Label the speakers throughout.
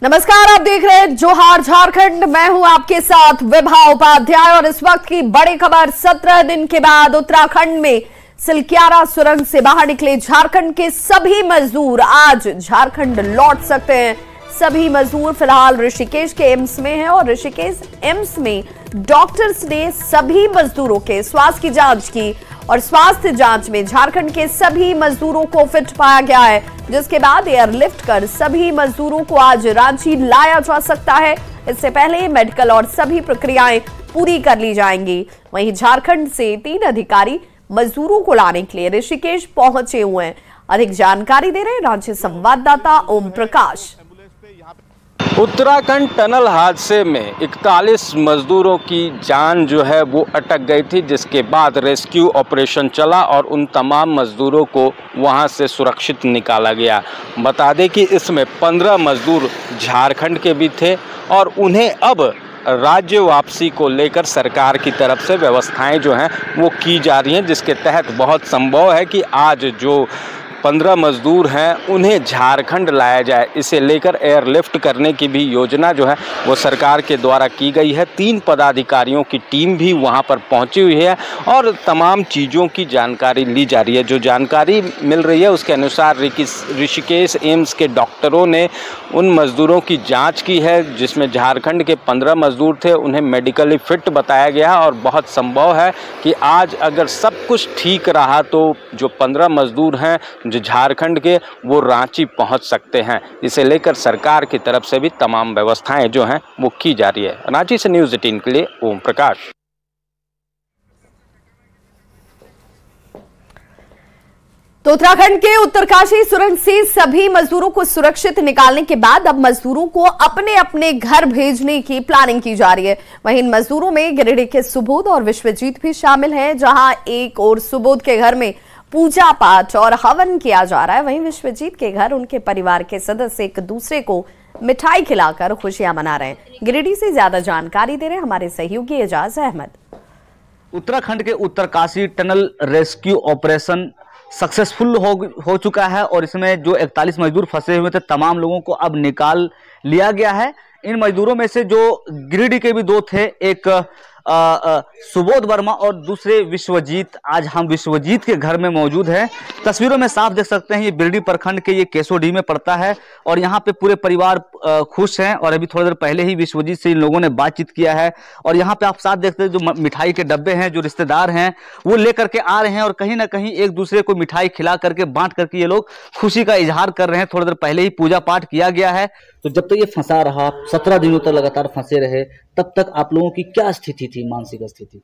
Speaker 1: नमस्कार, आप देख रहे हैं जोहार झारखंड। मैं हूं आपके साथ विभा उपाध्याय और इस वक्त की बड़ी खबर। 17 दिन के बाद उत्तराखंड में सिलक्यारा सुरंग से बाहर निकले झारखंड के सभी मजदूर आज झारखंड लौट सकते हैं। सभी मजदूर फिलहाल ऋषिकेश के एम्स में हैं और ऋषिकेश एम्स में डॉक्टर्स ने सभी मजदूरों के स्वास्थ्य की जांच की और स्वास्थ्य जांच में झारखंड के सभी मजदूरों को फिट पाया गया है, जिसके बाद एयरलिफ्ट कर सभी मजदूरों को आज रांची लाया जा सकता है। इससे पहले मेडिकल और सभी प्रक्रियाएं पूरी कर ली जाएंगी। वहीं झारखंड से 3 अधिकारी मजदूरों को लाने के लिए ऋषिकेश पहुंचे हुए हैं। अधिक जानकारी दे रहे हैं रांची संवाददाता ओम प्रकाश।
Speaker 2: उत्तराखंड टनल हादसे में 41 मजदूरों की जान जो है वो अटक गई थी, जिसके बाद रेस्क्यू ऑपरेशन चला और उन तमाम मजदूरों को वहां से सुरक्षित निकाला गया। बता दें कि इसमें 15 मजदूर झारखंड के भी थे और उन्हें अब राज्य वापसी को लेकर सरकार की तरफ से व्यवस्थाएं जो हैं वो की जा रही हैं, जिसके तहत बहुत संभव है कि आज जो 15 मजदूर हैं उन्हें झारखंड लाया जाए। इसे लेकर एयरलिफ्ट करने की भी योजना जो है वो सरकार के द्वारा की गई है। 3 पदाधिकारियों की टीम भी वहां पर पहुंची हुई है और तमाम चीज़ों की जानकारी ली जा रही है। जो जानकारी मिल रही है उसके अनुसार ऋषिकेश एम्स के डॉक्टरों ने उन मजदूरों की जांच की है, जिसमें झारखंड के 15 मजदूर थे, उन्हें मेडिकली फिट बताया गया और बहुत संभव है कि आज अगर सब कुछ ठीक रहा तो जो 15 मजदूर हैं जो झारखंड के वो रांची पहुंच सकते हैं। इसे लेकर सरकार की तरफ से भी तमाम व्यवस्थाएं जो हैं वो की जा रही है। रांची से न्यूज़ 18 के लिए ओम प्रकाश।
Speaker 1: तो उत्तराखंड के उत्तरकाशी सुरंग से सभी मजदूरों को सुरक्षित निकालने के बाद अब मजदूरों को अपने अपने घर भेजने की प्लानिंग की जा रही है। वहीं इन मजदूरों में गिरिडीह के सुबोध और विश्वजीत भी शामिल हैं। जहां एक और सुबोध के घर में पूजा पाठ और हवन किया जा रहा है, वहीं विश्वजीत के घर उनके परिवार के सदस्य एक दूसरे को मिठाई खिलाकर खुशियां मना रहे हैं। गिरिडीह से ज्यादा जानकारी दे रहे हैं हमारे सहयोगी एजाज अहमद।
Speaker 3: उत्तराखंड के Uttarkashi tunnel rescue operation successful हो चुका है और इसमें जो 41 मजदूर फंसे हुए थे तमाम लोगों को अब निकाल लिया गया है। इन मजदूरों में से जो गिरिडीह के भी 2 थे, एक सुबोध वर्मा और दूसरे विश्वजीत। आज हम विश्वजीत के घर में मौजूद हैं। तस्वीरों में साफ देख सकते हैं ये गिरिडीह प्रखंड के ये केसोडीह में पड़ता है और यहाँ पे पूरे परिवार खुश हैं और अभी थोड़ी देर पहले ही विश्वजीत से इन लोगों ने बातचीत किया है और यहाँ पे आप साथ देखते हैं जो मिठाई के डब्बे हैं, जो रिश्तेदार हैं वो लेकर के आ रहे हैं और कहीं ना कहीं एक दूसरे को मिठाई खिला करके बांट करके ये लोग खुशी का इजहार कर रहे हैं। थोड़ी देर पहले ही पूजा पाठ किया गया है। तो जब तक ये फंसा रहा, 17 दिनों तक लगातार फंसे रहे, तब तक आप लोगों की क्या स्थिति थी? मानसिक स्थिति?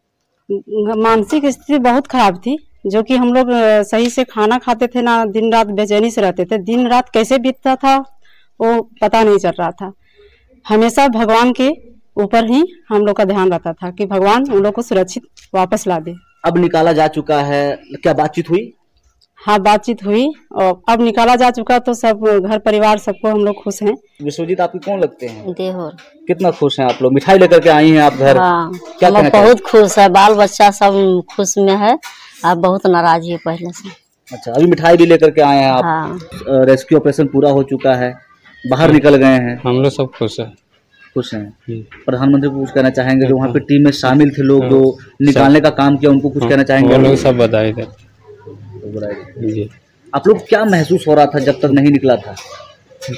Speaker 4: मानसिक स्थिति बहुत खराब थी, जो कि हम लोग सही से खाना खाते थे ना, दिन रात बेचैनी से रहते थे। दिन रात कैसे बीतता था वो पता नहीं चल रहा था। हमेशा भगवान के ऊपर ही हम लोग का ध्यान रहता था कि भगवान उन लोग को सुरक्षित वापस ला दे।
Speaker 3: अब निकाला जा चुका है, क्या बातचीत हुई?
Speaker 4: हाँ, बातचीत हुई और अब निकाला जा चुका तो सब घर परिवार सबको हम लोग खुश हैं।
Speaker 3: विश्वजीत आपके कौन लगते हैं?
Speaker 4: देवर।
Speaker 3: कितना खुश हैं आप लोग? मिठाई लेकर के आई हैं आप घर?
Speaker 4: हाँ,
Speaker 3: क्या
Speaker 4: हम बहुत खुश है, बाल बच्चा सब खुश में है। आप बहुत नाराज है पहले से। अच्छा,
Speaker 3: अभी मिठाई भी लेकर के आए हैं आप?
Speaker 4: हाँ।
Speaker 3: रेस्क्यू ऑपरेशन पूरा हो चुका है, बाहर निकल गए हैं,
Speaker 2: हम लोग सब खुश है।
Speaker 3: खुश हैं। प्रधानमंत्री को कुछ कहना चाहेंगे? जो वहाँ पे टीम में शामिल थे लोग जो निकालने का काम किया, उनको कुछ कहना चाहेंगे?
Speaker 2: लोग सब बधाई थे।
Speaker 3: जी, आप लोग क्या महसूस हो रहा था जब तक नहीं निकला था?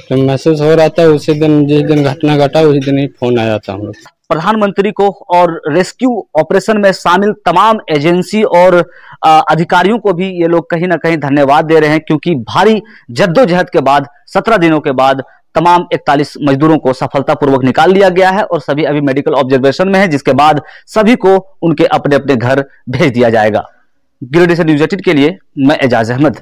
Speaker 2: तो महसूस हो रहा था उसी दिन, जिस दिन घटना घटा उसी दिन ही फोन आया था हम लोग।
Speaker 3: प्रधानमंत्री को और रेस्क्यू ऑपरेशन में शामिल तमाम एजेंसी और अधिकारियों को भी ये लोग कहीं ना कहीं धन्यवाद दे रहे हैं, क्योंकि भारी जद्दोजहद के बाद 17 दिनों के बाद तमाम 41 मजदूरों को सफलतापूर्वक निकाल लिया गया है और सभी अभी मेडिकल ऑब्जर्वेशन में है, जिसके बाद सभी को उनके अपने अपने घर भेज दिया जाएगा। गिरिडीह से न्यूज़ 18 के लिए मैं एजाज अहमद।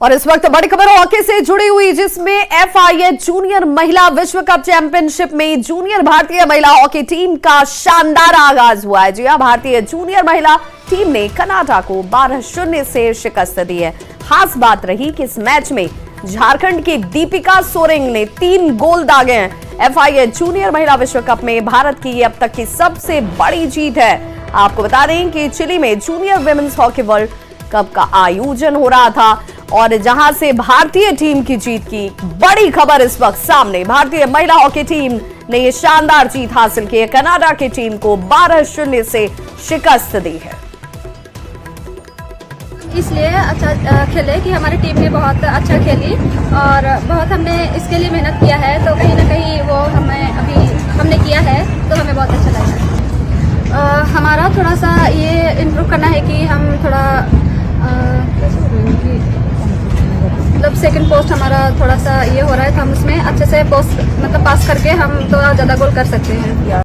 Speaker 1: और इस वक्त बड़ी खबर हॉकी से जुड़ी हुई, जिसमें FIH जूनियर महिला विश्व कप चैंपियनशिप में जूनियर भारतीय महिला हॉकी टीम का शानदार आगाज हुआ है। जी हां, भारतीय जूनियर महिला टीम ने कनाडा को 12-0 से शिकस्त दी है। खास बात रही कि इस मैच में झारखंड की दीपिका सोरेंग ने 3 गोल दागे हैं। FIH जूनियर महिला विश्व कप में भारत की अब तक की सबसे बड़ी जीत है। आपको बता दें कि चिली में junior women's hockey world cup का आयोजन हो रहा था और जहां से भारतीय टीम की जीत की बड़ी खबर इस वक्त सामने। भारतीय महिला हॉकी टीम ने ये शानदार जीत हासिल की है, कनाडा की टीम को 12-0 से शिकस्त दी है।
Speaker 5: इसलिए अच्छा खेले कि हमारी टीम ने बहुत अच्छा खेली और बहुत हमने इसके लिए मेहनत किया है, तो कहीं ना कहीं वो हमें अभी हमने किया है तो हमें बहुत अच्छा लगा। हमारा थोड़ा सा ये इम्प्रूव करना है कि हम थोड़ा मतलब सेकंड पोस्ट हमारा थोड़ा सा ये हो रहा है, तो हम उसमें अच्छे से पोस्ट मतलब पास करके हम थोड़ा ज्यादा गोल कर सकते हैं।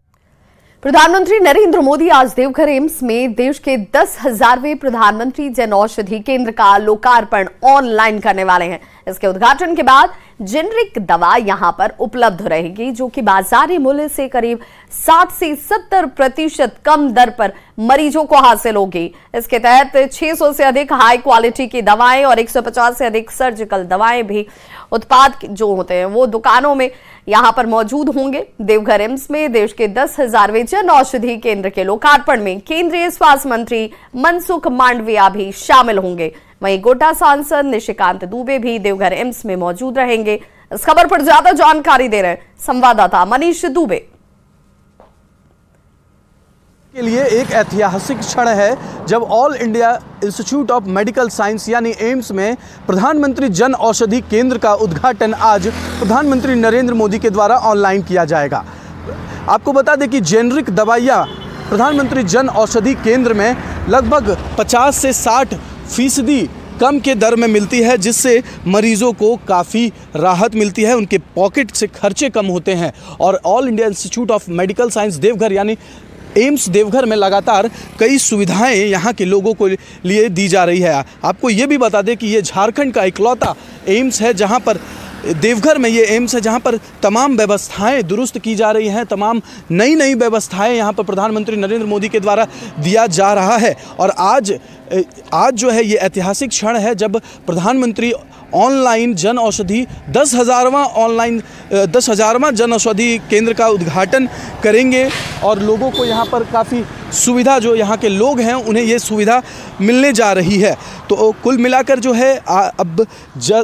Speaker 1: प्रधानमंत्री नरेंद्र मोदी आज देवघर एम्स में देश के 10,000वें प्रधानमंत्री जन औषधि केंद्र का लोकार्पण ऑनलाइन करने वाले हैं। इसके उद्घाटन के बाद जेनरिक दवा यहां पर उपलब्ध रहेगी, जो कि बाजारी मूल्य से करीब 60 से 70% कम दर पर मरीजों को हासिल होगी। इसके तहत 600 से अधिक हाई क्वालिटी की दवाएं और 150 से अधिक सर्जिकल दवाएं भी उत्पाद जो होते हैं वो दुकानों में यहां पर मौजूद होंगे। देवघर एम्स में देश के 10,000वें जन औषधि केंद्र के लोकार्पण में केंद्रीय स्वास्थ्य मंत्री मनसुख मांडविया भी शामिल होंगे। वहीं गोड्डा सांसद निशिकांत दुबे भी देवघर एम्स में मौजूद रहेंगे। इस खबर पर ज्यादा जानकारी दे रहे हैं संवाददाता मनीष दुबे।
Speaker 6: के लिए एक ऐतिहासिक क्षण है जब all India institute of medical science यानी एम्स में प्रधानमंत्री जन औषधि केंद्र का उद्घाटन आज प्रधानमंत्री नरेंद्र मोदी के द्वारा ऑनलाइन किया जाएगा। आपको बता दें कि जेनरिक दवाइयाँ प्रधानमंत्री जन औषधि केंद्र में लगभग 50 से 60% कम के दर में मिलती है, जिससे मरीजों को काफ़ी राहत मिलती है, उनके पॉकेट से खर्चे कम होते हैं। और all India institute of medical science Deoghar यानी एम्स देवघर में लगातार कई सुविधाएं यहाँ के लोगों को लिए दी जा रही है। आपको ये भी बता दें कि ये झारखंड का इकलौता एम्स है जहाँ पर देवघर में ये एम्स है जहाँ पर तमाम व्यवस्थाएं दुरुस्त की जा रही हैं, तमाम नई व्यवस्थाएं यहाँ पर प्रधानमंत्री नरेंद्र मोदी के द्वारा दिया जा रहा है। और आज जो है ये ऐतिहासिक क्षण है जब प्रधानमंत्री ऑनलाइन जन औषधि 10,000वां जन औषधि केंद्र का उद्घाटन करेंगे और लोगों को यहाँ पर काफ़ी सुविधा, जो यहाँ के लोग हैं उन्हें ये सुविधा मिलने जा रही है। तो कुल मिलाकर जो है अब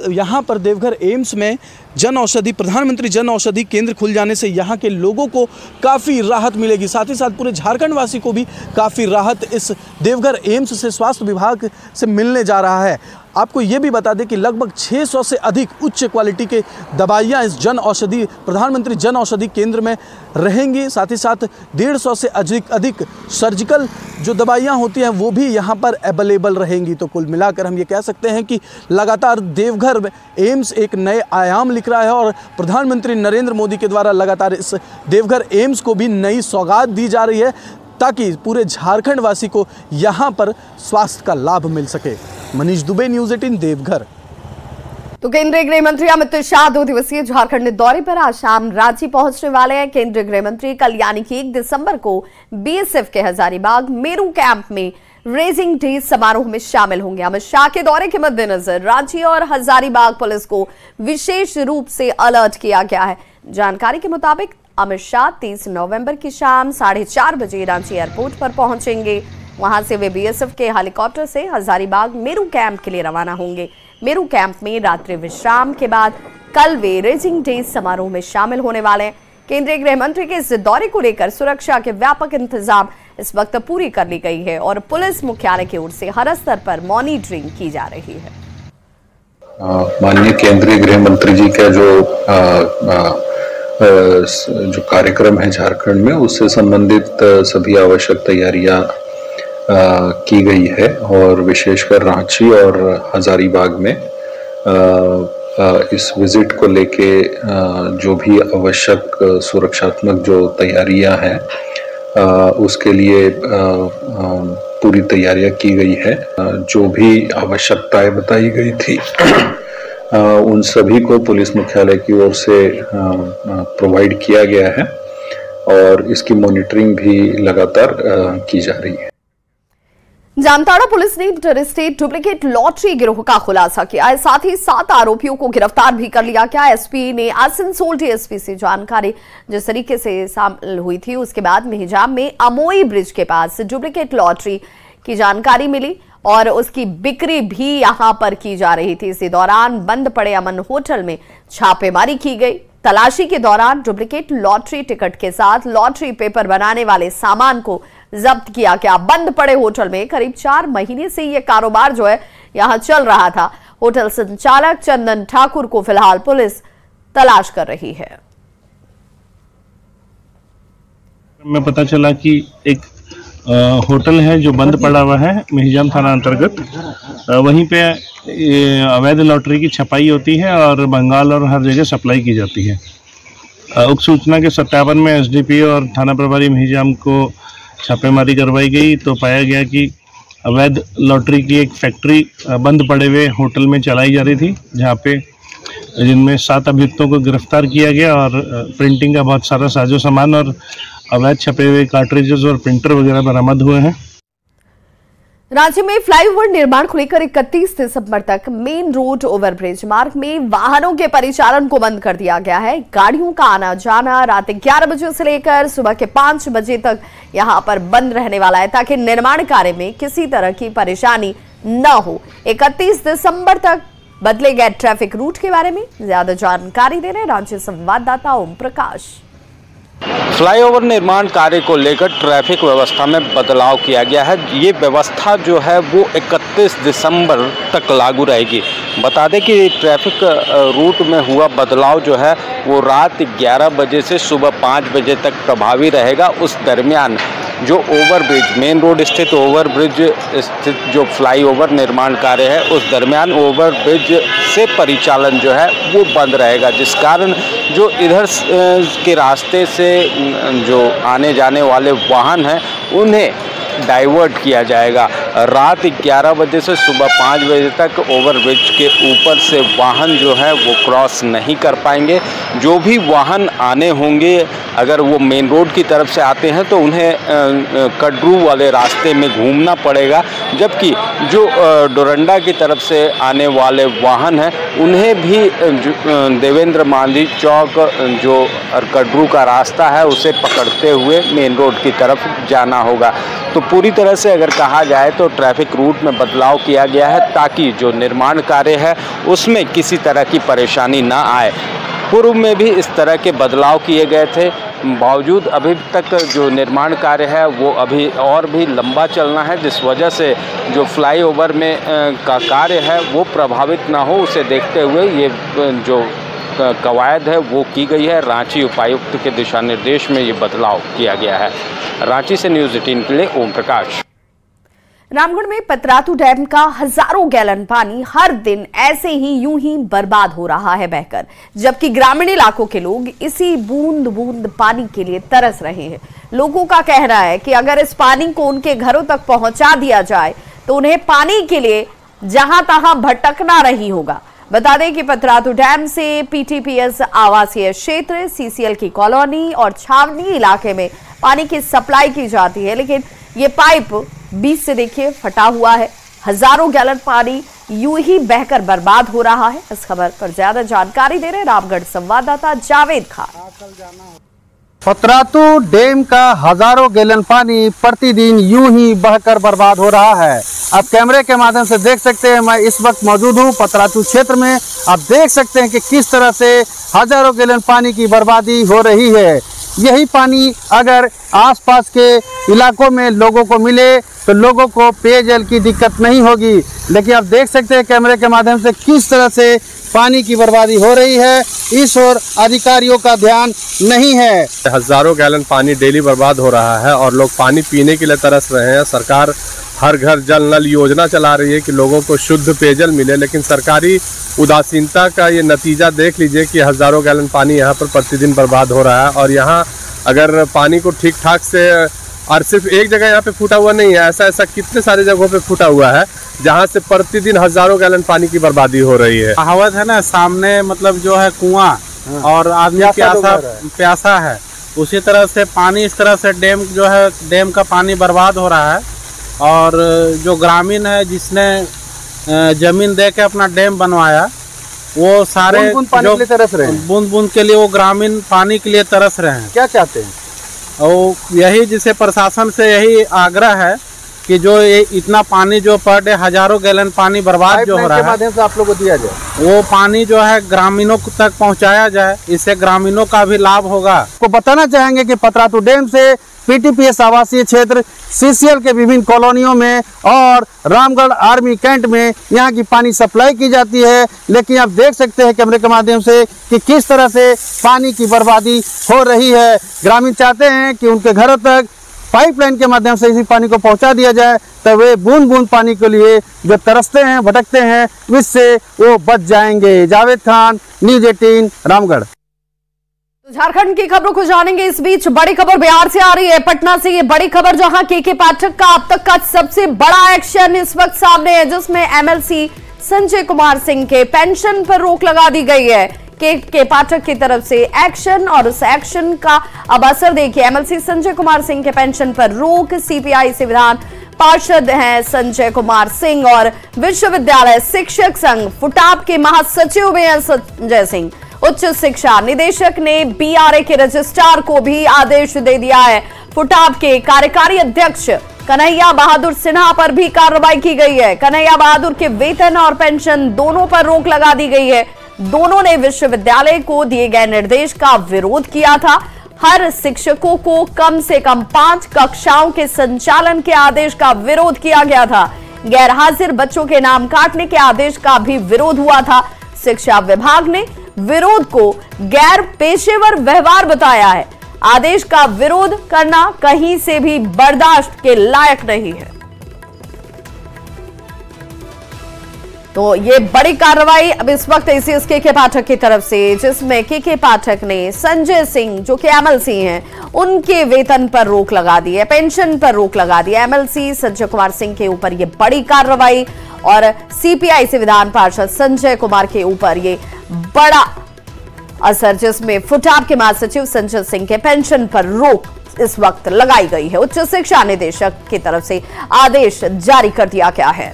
Speaker 6: यहाँ पर देवघर एम्स में प्रधानमंत्री जन औषधि केंद्र खुल जाने से यहाँ के लोगों को काफ़ी राहत मिलेगी, साथ ही साथ पूरे झारखंड वासी को भी काफ़ी राहत इस देवघर एम्स से स्वास्थ्य विभाग से मिलने जा रहा है। आपको ये भी बता दें कि लगभग 600 से अधिक उच्च क्वालिटी के दवाइयाँ इस प्रधानमंत्री जन औषधि केंद्र में रहेंगी। साथ ही साथ 150 से अधिक सर्जिकल जो दवाइयाँ होती हैं वो भी यहाँ पर अवेलेबल रहेंगी। तो कुल मिलाकर हम ये कह सकते हैं कि लगातार देवघर में एम्स एक नए आयाम लिख रहा है और प्रधानमंत्री नरेंद्र मोदी के द्वारा लगातार इस देवघर एम्स को भी नई सौगात दी जा रही है ताकि पूरे झारखंड वासी को यहाँ पर स्वास्थ्य का लाभ मिल सके। मनीष दुबे, न्यूज़ 18 देवघर।
Speaker 1: तो केंद्रीय गृह मंत्री अमित शाह 2 दिवसीय झारखंड दौरे पर आज शाम रांची पहुंचने वाले हैं। केंद्रीय गृह मंत्री कल यानी कि 1 दिसंबर को बीएसएफ के हजारीबाग मेरू कैंप में रेजिंग डे समारोह में शामिल होंगे। अमित शाह के दौरे के मद्देनजर रांची और हजारीबाग पुलिस को विशेष रूप से अलर्ट किया गया है। जानकारी के मुताबिक अमित शाह 30 नवंबर की शाम 4:30 बजे रांची एयरपोर्ट पर पहुंचेंगे। वहां से वे बीएसएफ के हेलीकॉप्टर से हजारीबाग मेरू कैंप के लिए रवाना होंगे। मेरू कैंप में रात्रि विश्राम के बाद कल वे रेजिंग डे समारोह में शामिल होने वाले हैं। केंद्रीय गृह मंत्री के इस दौरे को लेकर सुरक्षा के व्यापक इंतजाम इस वक्त पूरी कर ली गई है और पुलिस मुख्यालय की ओर से हर स्तर पर मॉनिटरिंग की जा रही है।
Speaker 7: माननीय केंद्रीय गृह मंत्री जी का जो कार्यक्रम है झारखंड में, उससे संबंधित सभी आवश्यक तैयारियां की गई है और विशेषकर रांची और हजारीबाग में इस विजिट को लेके जो भी आवश्यक सुरक्षात्मक जो तैयारियां हैं उसके लिए पूरी तैयारियां की गई है। जो भी आवश्यकताएं बताई गई थी उन सभी को पुलिस मुख्यालय की ओर से प्रोवाइड किया गया है और इसकी मॉनिटरिंग भी लगातार की जा रही है।
Speaker 1: जामताड़ा पुलिस ने इंटरस्टेट डुप्लीकेट लॉटरी गिरोह का खुलासा किया है, साथ ही 7 आरोपियों को गिरफ्तार भी कर लिया गया। एसपी ने आसनसोल डीएसपी से जानकारी जिस तरीके से शामिल हुई थी उसके बाद में हिजाम में अमोई ब्रिज के पास डुप्लीकेट लॉटरी की जानकारी मिली और उसकी बिक्री भी यहां पर की जा रही थी। इसी दौरान बंद पड़े अमन होटल में छापेमारी की गई। तलाशी के दौरान डुप्लीकेट लॉटरी टिकट के साथ लॉटरी पेपर बनाने वाले सामान को जब्त किया गया। बंद पड़े होटल में करीब 4 महीने से यह कारोबार जो है यहां चल रहा था। होटल संचालक चंदन ठाकुर को फिलहाल पुलिस तलाश कर रही है।
Speaker 8: में पता चला कि एक होटल है जो बंद पड़ा हुआ है मेहिजाम थाना अंतर्गत। वहीं पे अवैध लॉटरी की छपाई होती है और बंगाल और हर जगह सप्लाई की जाती है। उक्त सूचना के सत्यापन में एसडीपीओ और थाना प्रभारी मेहिजाम को छापेमारी करवाई गई तो पाया गया कि अवैध लॉटरी की एक फैक्ट्री बंद पड़े हुए होटल में चलाई जा रही थी, जहाँ पे जिनमें 7 अभियुक्तों को गिरफ्तार किया गया और प्रिंटिंग का बहुत सारा साजो सामान और अवैध छपे हुए कार्ट्रिजेस और प्रिंटर वगैरह बरामद हुए हैं।
Speaker 1: राज्य में फ्लाईओवर निर्माण को लेकर 31 दिसंबर तक मेन रोड ओवरब्रिज मार्ग में वाहनों के परिचालन को बंद कर दिया गया है। गाड़ियों का आना जाना रात 11 बजे से लेकर सुबह के 5 बजे तक यहां पर बंद रहने वाला है, ताकि निर्माण कार्य में किसी तरह की परेशानी न हो। 31 दिसंबर तक बदले गए ट्रैफिक रूट के बारे में ज्यादा जानकारी दे रहे राज्य संवाददाता ओम प्रकाश।
Speaker 2: फ्लाईओवर निर्माण कार्य को लेकर ट्रैफिक व्यवस्था में बदलाव किया गया है। ये व्यवस्था जो है वो 31 दिसंबर तक लागू रहेगी। बता दें कि ट्रैफिक रूट में हुआ बदलाव जो है वो रात 11 बजे से सुबह 5 बजे तक प्रभावी रहेगा। उस दरमियान जो ओवरब्रिज मेन रोड स्थित ओवरब्रिज स्थित जो फ्लाईओवर निर्माण कार्य है उस दरमियान ओवरब्रिज से परिचालन जो है वो बंद रहेगा, जिस कारण जो इधर के रास्ते से जो आने जाने वाले वाहन हैं उन्हें डाइवर्ट किया जाएगा। रात 11 बजे से सुबह 5 बजे तक ओवरब्रिज के ऊपर से वाहन जो है वो क्रॉस नहीं कर पाएंगे। जो भी वाहन आने होंगे अगर वो मेन रोड की तरफ से आते हैं तो उन्हें कड्रू वाले रास्ते में घूमना पड़ेगा, जबकि जो डोरंडा की तरफ से आने वाले वाहन हैं उन्हें भी देवेंद्र मांझी चौक जो कड्रू का रास्ता है उसे पकड़ते हुए मेन रोड की तरफ जाना होगा। तो पूरी तरह से अगर कहा जाए तो ट्रैफिक रूट में बदलाव किया गया है ताकि जो निर्माण कार्य है उसमें किसी तरह की परेशानी ना आए। पूर्व में भी इस तरह के बदलाव किए गए थे, बावजूद अभी तक जो निर्माण कार्य है वो अभी और भी लंबा चलना है, जिस वजह से जो फ्लाईओवर में का कार्य है वो प्रभावित ना हो, उसे देखते हुए ये जो कवायद है वो की गई है। रांची उपायुक्त के दिशा निर्देश में ये बदलाव किया गया है। रांची से न्यूज़ 18 के लिए ओम प्रकाश।
Speaker 1: रामगढ़ में पतरातू डैम का हजारों गैलन पानी हर दिन ऐसे ही यूं ही बर्बाद हो रहा है बहकर, जबकि ग्रामीण इलाकों के लोग इसी बूंद बूंद पानी के लिए तरस रहे हैं। लोगों का कहना है कि अगर इस पानी को उनके घरों तक पहुंचा दिया जाए तो उन्हें पानी के लिए जहां तहां भटकना नहीं होगा। बता दें कि पतरातू डैम से पीटीपीएस आवासीय क्षेत्र, सीसीएल की कॉलोनी और छावनी इलाके में पानी की सप्लाई की जाती है, लेकिन ये पाइप बीच से देखिए फटा हुआ है। हजारों गैलन पानी यूं ही बहकर बर्बाद हो रहा है। इस खबर पर ज्यादा जानकारी दे रहे रामगढ़ संवाददाता जावेद खान।
Speaker 9: पतरातू डैम का हजारों गैलन पानी प्रतिदिन यूं ही बहकर बर्बाद हो रहा है। आप कैमरे के माध्यम से देख सकते हैं, मैं इस वक्त मौजूद हूं पतरातू क्षेत्र में। आप देख सकते हैं कि किस तरह से हजारों गैलन पानी की बर्बादी हो रही है। यही पानी अगर आसपास के इलाकों में लोगों को मिले तो लोगों को पेयजल की दिक्कत नहीं होगी, लेकिन आप देख सकते हैं कैमरे के माध्यम से किस तरह से पानी की बर्बादी हो रही है। इस ओर अधिकारियों का ध्यान नहीं है।
Speaker 10: हजारों गैलन पानी डेली बर्बाद हो रहा है और लोग पानी पीने के लिए तरस रहे हैं। सरकार हर घर जल नल योजना चला रही है कि लोगों को शुद्ध पेयजल मिले, लेकिन सरकारी उदासीनता का ये नतीजा देख लीजिए कि हजारों गैलन पानी यहाँ पर प्रतिदिन बर्बाद हो रहा है। और यहाँ अगर पानी को ठीक ठाक से, और सिर्फ एक जगह यहाँ पे फूटा हुआ नहीं है, ऐसा कितने सारे जगहों पे फूटा हुआ है जहाँ से प्रतिदिन हजारों गैलन पानी की बर्बादी हो रही है।
Speaker 11: कहावत है ना, सामने मतलब जो है कुआं और आदमी प्यासा है, उसी तरह से पानी इस तरह से डैम जो है, डैम का पानी बर्बाद हो रहा है। और जो ग्रामीण है जिसने जमीन दे के अपना डैम बनवाया, वो सारे
Speaker 9: बूंद पानी के लिए तरस रहे हैं।
Speaker 11: बूंद बूंद के लिए वो ग्रामीण पानी के लिए तरस रहे हैं।
Speaker 9: क्या चाहते हैं?
Speaker 11: और यही जिसे प्रशासन से यही आग्रह है कि जो ये इतना पानी जो पर डे हजारों गैलन पानी बर्बाद जो हो रहा है,
Speaker 9: माध्यम से आप लोगों को दिया जाए,
Speaker 11: वो पानी जो है ग्रामीणों तक पहुंचाया जाए, इससे ग्रामीणों का भी लाभ होगा।
Speaker 9: को बताना चाहेंगे कि पतरातू डैम से पीटीपीएस आवासीय क्षेत्र, सीसीएल के विभिन्न कॉलोनियों में और रामगढ़ आर्मी कैंट में यहाँ की पानी सप्लाई की जाती है। लेकिन आप देख सकते हैं कैमरे के माध्यम से कि किस तरह से पानी की बर्बादी हो रही है। ग्रामीण चाहते हैं कि उनके घरों तक पाइपलाइन के माध्यम से इसी पानी को पहुंचा दिया जाए, तब वे बूंद बूंद पानी के लिए जो तरसते हैं, भटकते हैं, इससे वो बच जाएंगे। जावेद खान, न्यूज़ 18, रामगढ़।
Speaker 1: झारखंड की खबरों को जानेंगे। इस बीच बड़ी खबर बिहार से आ रही है, पटना से ये बड़ी खबर, जहां के पाठक का अब तक का सबसे बड़ा एक्शन इस वक्त सामने है, जिसमें एमएलसी संजय कुमार सिंह के पेंशन पर रोक लगा दी गई है। के पाठक की तरफ से एक्शन और उस एक्शन का अब असर देखिए। एमएलसी संजय कुमार सिंह के पेंशन पर रोक। सीपीआई से विधान पार्षद हैं संजय कुमार सिंह और विश्वविद्यालय शिक्षक संघ फुटाब के महासचिव भी हैं संजय सिंह। उच्च शिक्षा निदेशक ने बीआरए के रजिस्ट्रार को भी आदेश दे दिया है। फुटाब के कार्यकारी अध्यक्ष कन्हैया बहादुर सिन्हा पर भी कार्रवाई की गई है। कन्हैया बहादुर के वेतन और पेंशन दोनों पर रोक लगा दी गई है। दोनों ने विश्वविद्यालय को दिए गए निर्देश का विरोध किया था। हर शिक्षकों को कम से कम 5 कक्षाओं के संचालन के आदेश का विरोध किया गया था। गैर हाजिर बच्चों के नाम काटने के आदेश का भी विरोध हुआ था। शिक्षा विभाग ने विरोध को गैर पेशेवर व्यवहार बताया है। आदेश का विरोध करना कहीं से भी बर्दाश्त के लायक नहीं है। तो ये बड़ी कार्रवाई अब इस वक्त एसीएस के पाठक की तरफ से, जिसमें के पाठक ने संजय सिंह जो कि एमएलसी हैं उनके वेतन पर रोक लगा दी है, पेंशन पर रोक लगा दी है। एमएलसी संजय कुमार सिंह के ऊपर ये बड़ी कार्रवाई और सीपीआई से विधान पार्षद संजय कुमार के ऊपर ये बड़ा असर, जिसमें फुटाब के महासचिव संजय सिंह के पेंशन पर रोक इस वक्त लगाई गई है। उच्च शिक्षा निदेशक की तरफ से आदेश जारी कर दिया गया है।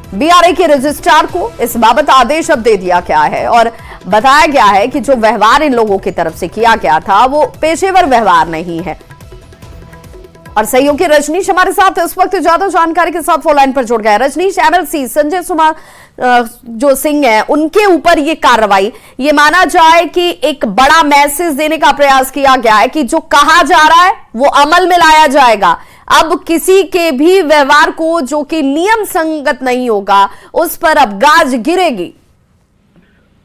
Speaker 1: बीआरए के रजिस्ट्रार को इस बाबत आदेश अब दे दिया गया है और बताया गया है कि जो व्यवहार इन लोगों की तरफ से किया गया था वो पेशेवर व्यवहार नहीं है। और सहयोगी रजनीश हमारे साथ इस वक्त ज्यादा जानकारी के साथ फोन लाइन पर जुड़ गए। रजनीश, एमएलसी संजय कुमार जो सिंह है उनके ऊपर ये कार्रवाई, ये माना जाए कि एक बड़ा मैसेज देने का प्रयास किया गया है कि जो कहा जा रहा है वो अमल में लाया जाएगा। अब किसी के भी व्यवहार को जो कि नियम संगत नहीं होगा उस पर अब गाज गिरेगी।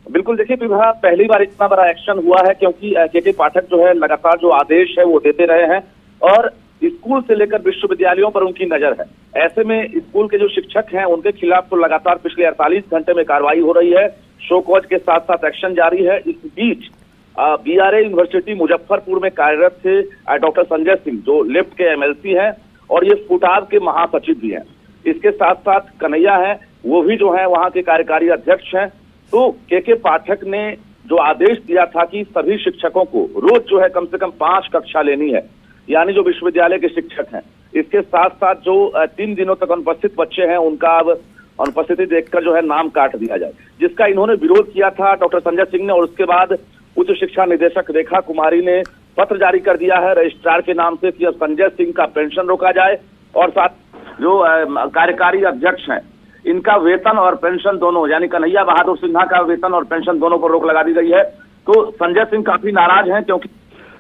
Speaker 12: बिल्कुल, देखिए विभा, पहली बार इतना बड़ा एक्शन हुआ है क्योंकि के पाठक जो है लगातार जो आदेश है वो देते रहे हैं और स्कूल से लेकर विश्वविद्यालयों पर उनकी नजर है। ऐसे में स्कूल के जो शिक्षक हैं उनके खिलाफ तो लगातार पिछले 48 घंटे में कार्रवाई हो रही है। शो कॉज के साथ साथ एक्शन जारी है। इस बीच बीआरए यूनिवर्सिटी मुजफ्फरपुर में कार्यरत थे डॉक्टर संजय सिंह जो लेफ्ट के एमएलसी हैं और ये फुटाब के महासचिव भी हैं। इसके साथ साथ कन्हैया है, वो भी जो है वहां के कार्यकारी अध्यक्ष हैं। तो के पाठक ने जो आदेश दिया था कि सभी शिक्षकों को रोज जो है कम से कम 5 कक्षा लेनी है, यानी जो विश्वविद्यालय के शिक्षक हैं। इसके साथ साथ जो 3 दिनों तक अनुपस्थित बच्चे हैं उनका अब अनुपस्थिति देखकर जो है नाम काट दिया जाए, जिसका इन्होंने विरोध किया था डॉक्टर संजय सिंह ने। और उसके बाद उच्च शिक्षा निदेशक रेखा कुमारी ने पत्र जारी कर दिया है रजिस्ट्रार के नाम से कि अब संजय सिंह का पेंशन रोका जाए और साथ जो कार्यकारी अध्यक्ष हैं इनका वेतन और पेंशन दोनों, यानी कन्हैया बहादुर सिन्हा का वेतन और पेंशन दोनों पर रोक लगा दी गई है। तो संजय सिंह काफी नाराज हैं क्योंकि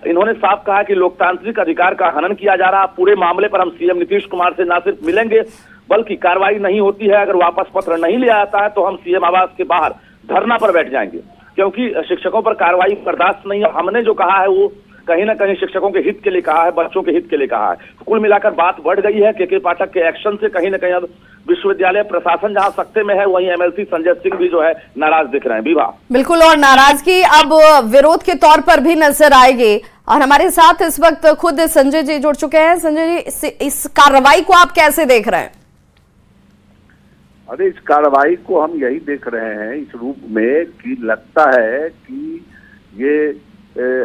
Speaker 12: इन्होंने साफ कहा कि लोकतांत्रिक अधिकार का हनन किया जा रहा। पूरे मामले पर हम सीएम नीतीश कुमार से न सिर्फ मिलेंगे बल्कि कार्रवाई नहीं होती है, अगर वापस पत्र नहीं लिया जाता है तो हम सीएम आवास के बाहर धरना पर बैठ जाएंगे, क्योंकि शिक्षकों पर कार्रवाई बर्दाश्त नहीं है। हमने जो कहा है वो कहीं ना कहीं शिक्षकों के हित के लिए कहा है, बच्चों के हित के लिए कहा है। कुल मिलाकर बात बढ़ गई है। के पाठक के एक्शन से कहीं ना कहीं अब विश्वविद्यालय प्रशासन जहां सकते में है वहीं एमएलसी संजय सिंह भी जो है नाराज दिख रहे हैं। विवाह
Speaker 1: बिल्कुल, और नाराजगी अब विरोध के तौर पर भी नजर आएगी। और हमारे साथ इस वक्त खुद संजय जी जुड़ चुके हैं। संजय जी, इस कार्रवाई को आप कैसे देख रहे हैं?
Speaker 13: अरे इस कार्रवाई को हम यही देख रहे हैं इस रूप में कि लगता है कि ये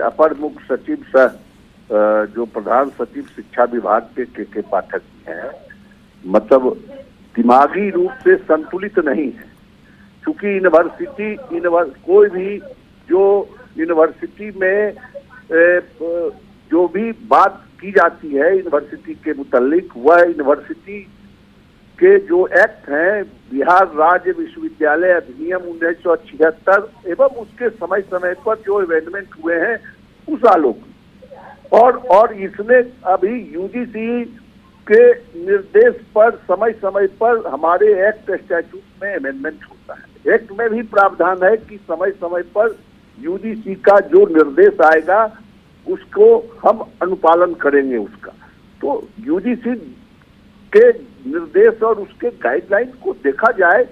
Speaker 13: अपर मुख्य सचिव सह जो प्रधान सचिव शिक्षा विभाग के पाठक हैं, मतलब दिमागी रूप से संतुलित नहीं है। क्योंकि कोई भी जो यूनिवर्सिटी में जो भी बात की जाती है यूनिवर्सिटी के मुतालिक, वह यूनिवर्सिटी के जो एक्ट हैं, बिहार राज्य विश्वविद्यालय अधिनियम 1976 एवं उसके समय समय पर जो अमेंडमेंट हुए हैं उस आलोक और इसने अभी यूजीसी के निर्देश पर समय समय पर हमारे एक्ट स्टैट्यूट में अमेंडमेंट होता है। एक्ट में भी प्रावधान है कि समय समय पर यूजीसी का जो निर्देश आएगा उसको हम अनुपालन करेंगे उसका। तो यूजीसी के निर्देश और उसके गाइडलाइन को देखा जाए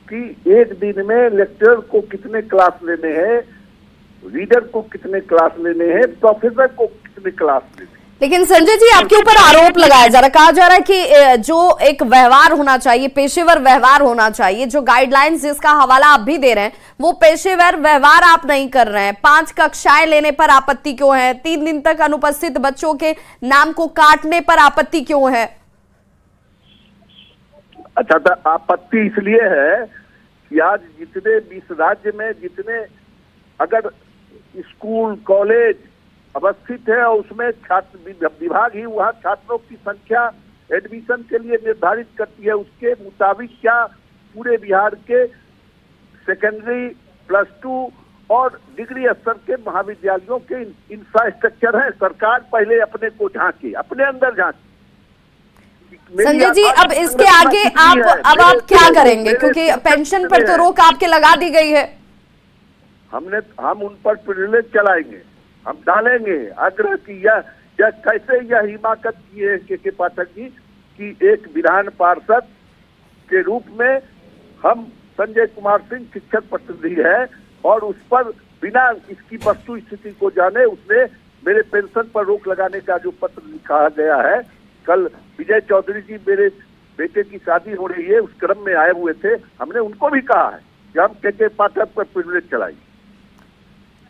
Speaker 13: कि एक दिन में लेक्चरर को कितने क्लास लेने हैं, रीडर को कितने क्लास लेने हैं, प्रोफेसर को कितने क्लास लेने हैं।
Speaker 1: लेकिन संजय जी, आपके ऊपर आरोप लगाया जा रहा है, कहा जा रहा है कि जो एक व्यवहार होना चाहिए, पेशेवर व्यवहार होना चाहिए, जो गाइडलाइंस जिसका हवाला आप भी दे रहे हैं वो पेशेवर व्यवहार आप नहीं कर रहे हैं। 5 कक्षाएं लेने पर आपत्ति क्यों है? 3 दिन तक अनुपस्थित बच्चों के नाम को काटने पर आपत्ति क्यों है?
Speaker 13: अच्छा, तो आपत्ति इसलिए है कि आज जितने 20 राज्य में जितने अगर स्कूल कॉलेज अवस्थित है और उसमें छात्र विभाग ही वहाँ छात्रों की संख्या एडमिशन के लिए निर्धारित करती है, उसके मुताबिक क्या पूरे बिहार के सेकेंडरी +2 और डिग्री स्तर के महाविद्यालयों के इंफ्रास्ट्रक्चर है। सरकार पहले अपने को झांके, अपने अंदर झांके।
Speaker 1: संजय जी, अब इसके आगे आप क्या करेंगे? क्योंकि पेंशन पर तो रोक आपके लगा दी गई है।
Speaker 13: हम उन पर प्रिविलेज चलाएंगे, हम डालेंगे आग्रह की यह कैसे यह हिमाकत की है के पाठक जी कि एक विधान पार्षद के रूप में हम संजय कुमार सिंह शिक्षक प्रतिनिधि है और उस पर बिना इसकी वस्तु स्थिति को जाने उसने मेरे पेंशन पर रोक लगाने का जो पत्र लिखा गया है। कल विजय चौधरी जी मेरे बेटे की शादी हो रही है, उस क्रम में आए हुए थे, हमने उनको भी कहा है कि हम के पाठक पर प्रिविलेज चलाएंगे।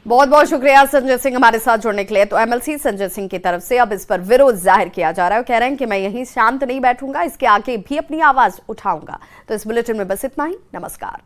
Speaker 1: बहुत बहुत शुक्रिया संजय सिंह हमारे साथ जुड़ने के लिए। तो एमएलसी संजय सिंह की तरफ से अब इस पर विरोध जाहिर किया जा रहा है, कह रहे हैं कि मैं यहीं शांत नहीं बैठूंगा, इसके आगे भी अपनी आवाज उठाऊंगा। तो इस बुलेटिन में बस इतना ही। नमस्कार।